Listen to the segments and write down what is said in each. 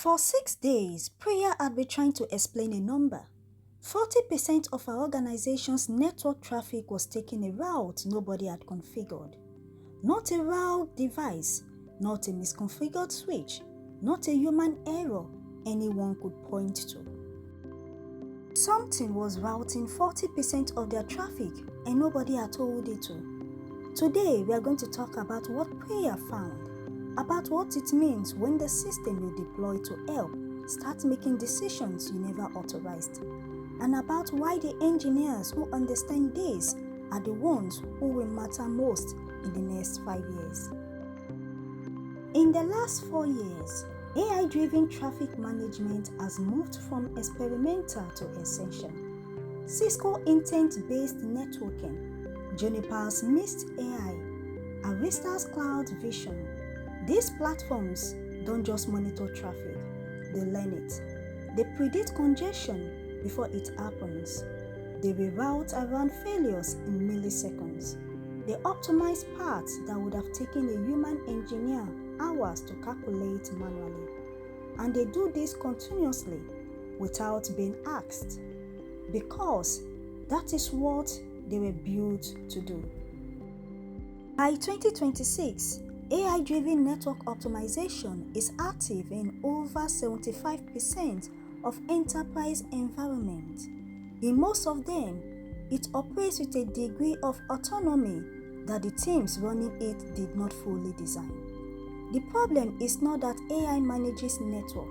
For 6 days, prayer had been trying to explain a number. 40% of our organization's network traffic was taking a route nobody had configured. Not a route device, not a misconfigured switch, not a human error anyone could point to. Something was routing 40% of their traffic and nobody had told it to. Today, we are going to talk about what prayer found, about what it means when the system you deploy to help starts making decisions you never authorized, and about why the engineers who understand this are the ones who will matter most in the next 5 years. In the last 4 years, AI-driven traffic management has moved from experimental to essential. Cisco intent-based networking, Juniper Mist AI, Arista's CloudVision. These platforms don't just monitor traffic, they learn it. They predict congestion before it happens. They reroute around failures in milliseconds. They optimize paths that would have taken a human engineer hours to calculate manually. And they do this continuously without being asked, because that is what they were built to do. By 2026, AI-driven network optimization is active in over 75% of enterprise environments. In most of them, it operates with a degree of autonomy that the teams running it did not fully design. The problem is not that AI manages network.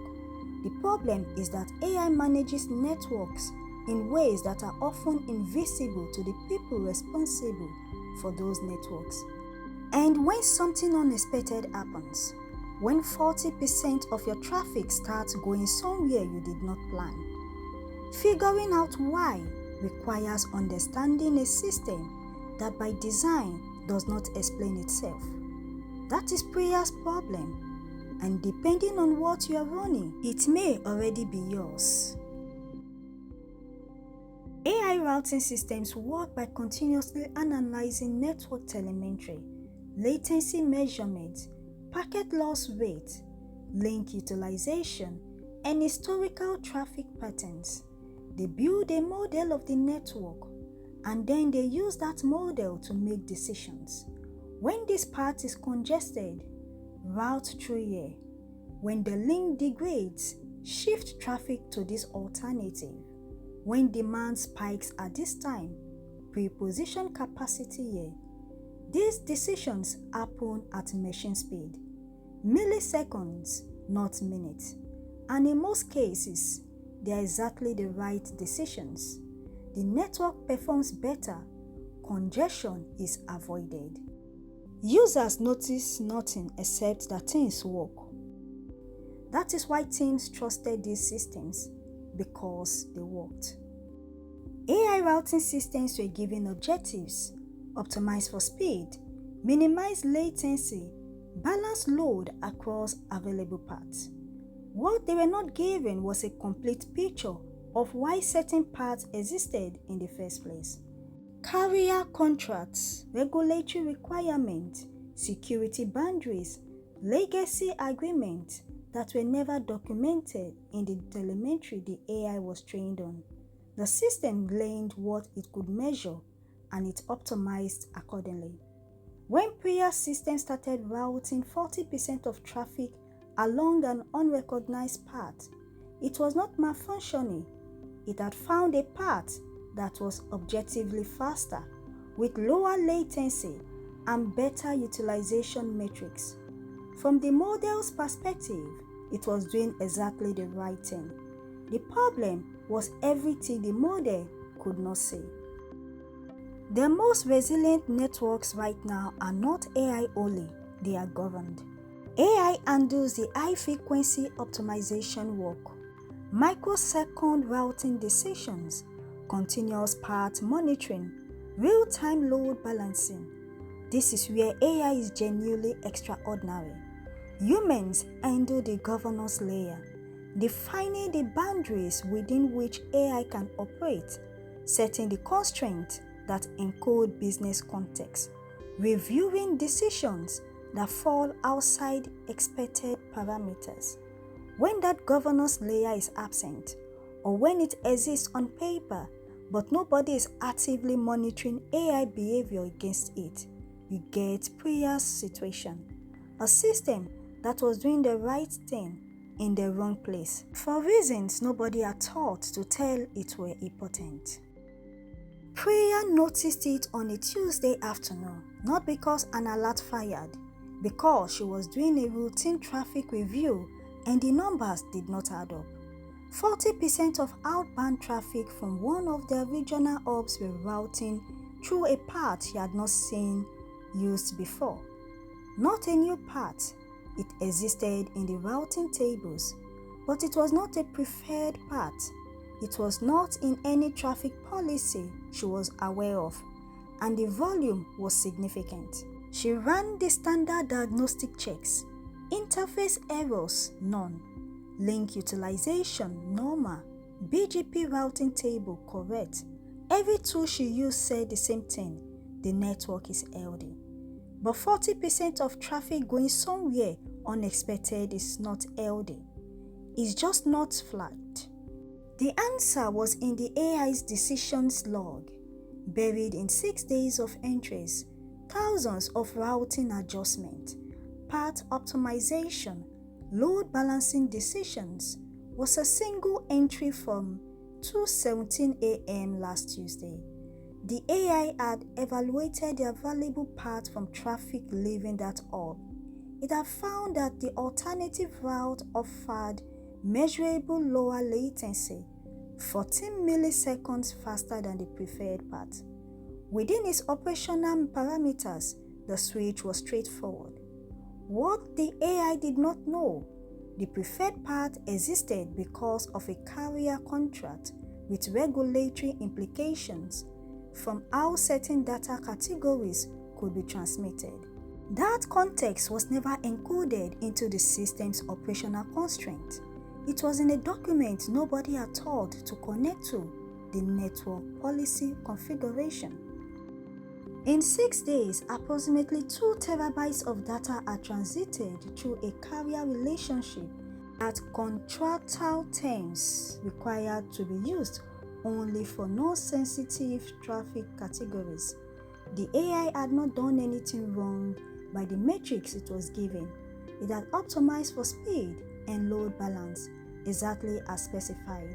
The problem is that AI manages networks in ways that are often invisible to the people responsible for those networks. And when something unexpected happens, when 40% of your traffic starts going somewhere you did not plan, figuring out why requires understanding a system that by design does not explain itself. That is prayer's problem, and depending on what you are running, it may already be yours. AI routing systems work by continuously analyzing network telemetry, latency measurement, packet loss rate, link utilization, and historical traffic patterns. They build a model of the network, and then they use that model to make decisions. When this path is congested, route through here. When the link degrades, shift traffic to this alternative. When demand spikes at this time, pre-position capacity here. These decisions happen at machine speed, milliseconds, not minutes. And in most cases, they are exactly the right decisions. The network performs better, congestion is avoided. Users notice nothing except that things work. That is why teams trusted these systems, because they worked. AI routing systems were given objectives: optimize for speed, minimize latency, balance load across available paths. What they were not given was a complete picture of why certain paths existed in the first place. Carrier contracts, regulatory requirements, security boundaries, legacy agreements that were never documented in the telemetry the AI was trained on. The system learned what it could measure and it optimized accordingly. When prayer systems started routing 40% of traffic along an unrecognized path, it was not malfunctioning. It had found a path that was objectively faster, with lower latency and better utilization metrics. From the model's perspective, it was doing exactly the right thing. The problem was everything the model could not see. The most resilient networks right now are not AI only, they are governed. AI handles the high-frequency optimization work, microsecond routing decisions, continuous path monitoring, real-time load balancing. This is where AI is genuinely extraordinary. Humans handle the governance layer, defining the boundaries within which AI can operate, setting the constraints that encode business context, reviewing decisions that fall outside expected parameters. When that governance layer is absent, or when it exists on paper, but nobody is actively monitoring AI behavior against it, you get Priya's situation. A system that was doing the right thing in the wrong place, for reasons nobody had thought to tell it were important. Priya noticed it on a Tuesday afternoon, not because an alert fired, because she was doing a routine traffic review and the numbers did not add up. 40% of outbound traffic from one of their regional hubs were routing through a path she had not seen used before. Not a new path, it existed in the routing tables, but it was not a preferred path. It was not in any traffic policy she was aware of, and the volume was significant. She ran the standard diagnostic checks. Interface errors, none. Link utilization, normal. BGP routing table, correct. Every tool she used said the same thing, the network is healthy. But 40% of traffic going somewhere unexpected is not healthy. It's just not flagged. The answer was in the AI's decisions log, buried in 6 days of entries, thousands of routing adjustments, path optimization, load balancing decisions was a single entry from 2:17 a.m. last Tuesday. The AI had evaluated the available path from traffic leaving that hub. It had found that the alternative route offered measurable lower latency, 14 milliseconds faster than the preferred path. Within its operational parameters, the switch was straightforward. What the AI did not know, the preferred path existed because of a carrier contract with regulatory implications from how certain data categories could be transmitted. That context was never encoded into the system's operational constraint. It was in a document nobody had thought to connect to, the network policy configuration. In 6 days, approximately 2 terabytes of data are transited through a carrier relationship at contractual terms required to be used only for non-sensitive traffic categories. The AI had not done anything wrong by the metrics it was given. It had optimized for speed and load balance, exactly as specified.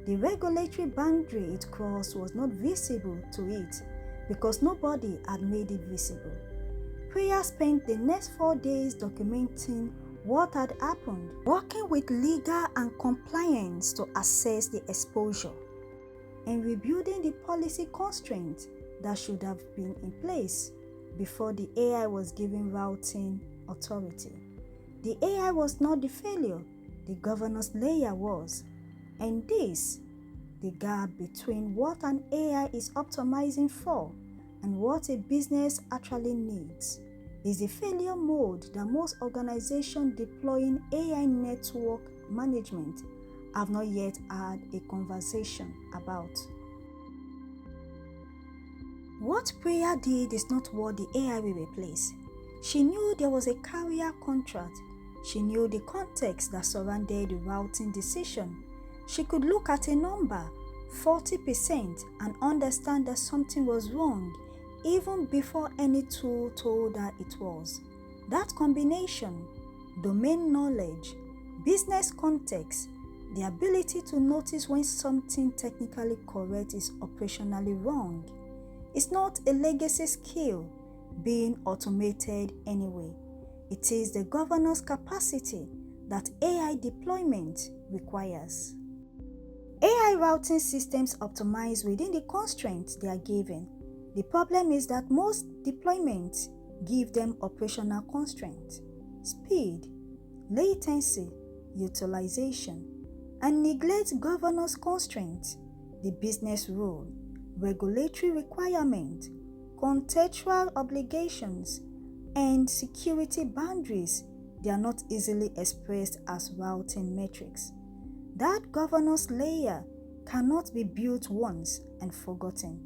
The regulatory boundary it crossed was not visible to it because nobody had made it visible. Priya spent the next 4 days documenting what had happened, working with legal and compliance to assess the exposure, and rebuilding the policy constraints that should have been in place before the AI was given routing authority. The AI was not the failure, the governance layer was, and this, the gap between what an AI is optimizing for and what a business actually needs, is the failure mode that most organizations deploying AI network management have not yet had a conversation about. What Priya did is not what the AI will replace. She knew there was a carrier contract. She knew the context that surrounded the routing decision. She could look at a number, 40%, and understand that something was wrong even before any tool told her it was. That combination, domain knowledge, business context, the ability to notice when something technically correct is operationally wrong, is not a legacy skill being automated anyway. It is the governance capacity that AI deployment requires. AI routing systems optimize within the constraints they are given. The problem is that most deployments give them operational constraints, speed, latency, utilization, and neglect governance constraints, the business rule, regulatory requirements, contextual obligations, and security boundaries. They are not easily expressed as routing metrics. That governance layer cannot be built once and forgotten.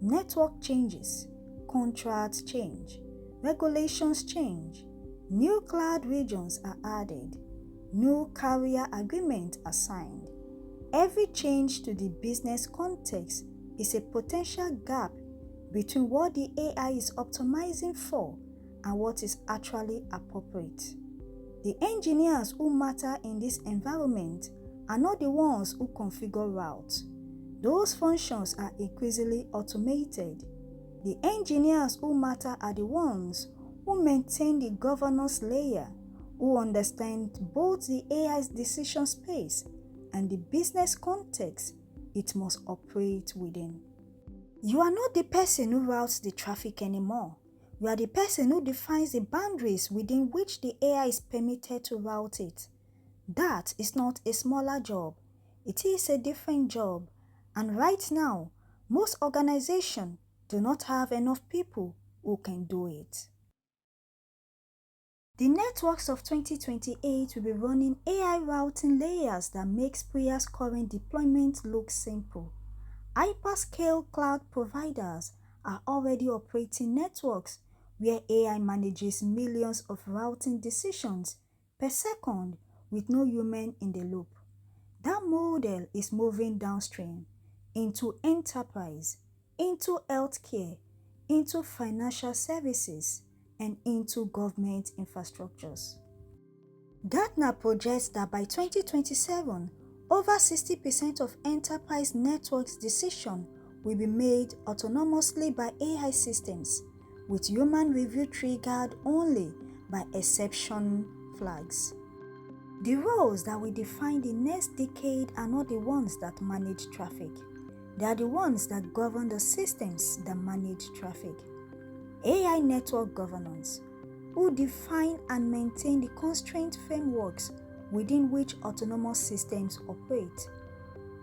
Network changes, contracts change, regulations change, new cloud regions are added, no carrier agreement are signed. Every change to the business context is a potential gap between what the AI is optimizing for and what is actually appropriate. The engineers who matter in this environment are not the ones who configure routes. Those functions are increasingly automated. The engineers who matter are the ones who maintain the governance layer, who understand both the AI's decision space and the business context it must operate within. You are not the person who routes the traffic anymore. You are the person who defines the boundaries within which the AI is permitted to route it. That is not a smaller job. It is a different job. And right now, most organizations do not have enough people who can do it. The networks of 2028 will be running AI routing layers that makes Priya's current deployment look simple. Hyperscale cloud providers are already operating networks where AI manages millions of routing decisions per second with no human in the loop. That model is moving downstream into enterprise, into healthcare, into financial services, and into government infrastructures. Gartner projects that by 2027, over 60% of enterprise networks decisions will be made autonomously by AI systems, with human review triggered only by exception flags. The roles that will define the next decade are not the ones that manage traffic. They are the ones that govern the systems that manage traffic. AI network governance, who define and maintain the constraint frameworks within which autonomous systems operate.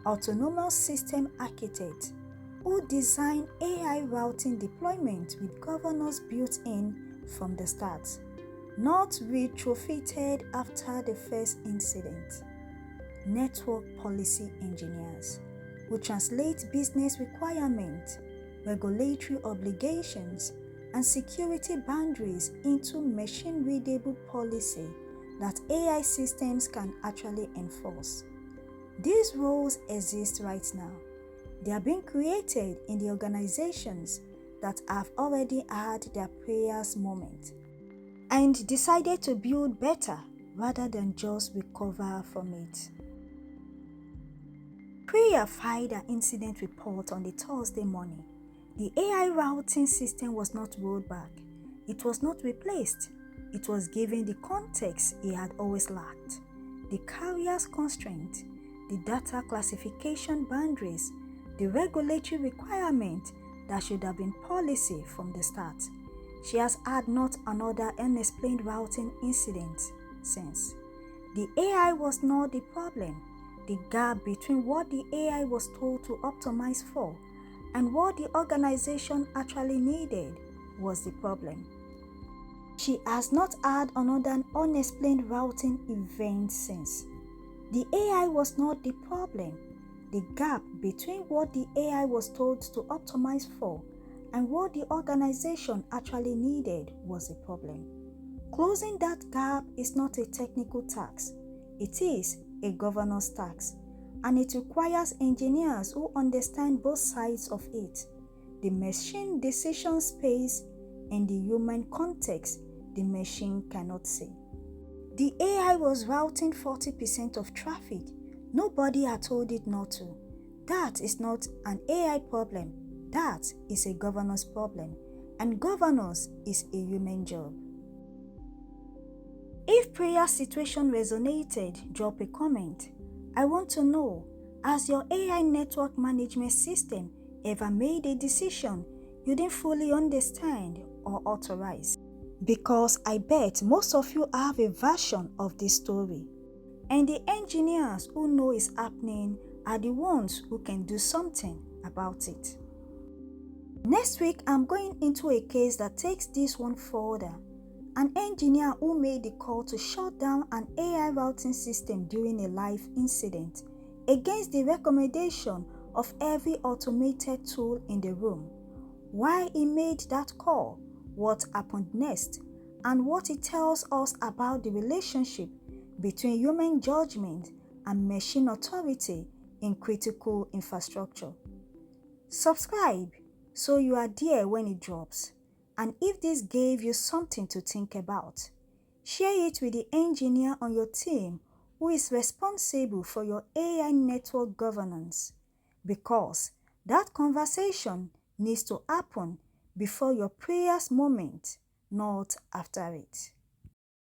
Autonomous system architects, who design AI routing deployment with governance built in from the start, not retrofitted after the first incident. Network policy engineers, who translate business requirements, regulatory obligations, and security boundaries into machine-readable policy that AI systems can actually enforce. These roles exist right now. They are being created in the organizations that have already had their prayers moment and decided to build better rather than just recover from it. Priya filed an incident report on the Thursday morning. The AI routing system was not rolled back. It was not replaced. It was given the context it had always lacked. The carrier's constraint, the data classification boundaries, the regulatory requirement that should have been policy from the start. She has had not another unexplained routing incident since. The AI was not the problem. The gap between what the AI was told to optimize for and what the organization actually needed was the problem. She has not had another unexplained routing event since. The AI was not the problem. The gap between what the AI was told to optimize for and what the organization actually needed was the problem. Closing that gap is not a technical task. It is a governance task, and it requires engineers who understand both sides of it, the machine decision space and the human context the machine cannot see. The AI was routing 40% of traffic. Nobody had told it not to. That is not an AI problem. That is a governance problem, and governance is a human job. If Priya's situation resonated, drop a comment. I want to know, has your AI network management system ever made a decision you didn't fully understand or authorize? Because I bet most of you have a version of this story. And the engineers who know it's happening are the ones who can do something about it. Next week, I'm going into a case that takes this one further. An engineer who made the call to shut down an AI routing system during a live incident against the recommendation of every automated tool in the room. Why he made that call, what happened next, and what it tells us about the relationship between human judgment and machine authority in critical infrastructure. Subscribe so you are there when it drops. And if this gave you something to think about, share it with the engineer on your team who is responsible for your AI network governance, because that conversation needs to happen before your prayers moment, not after it.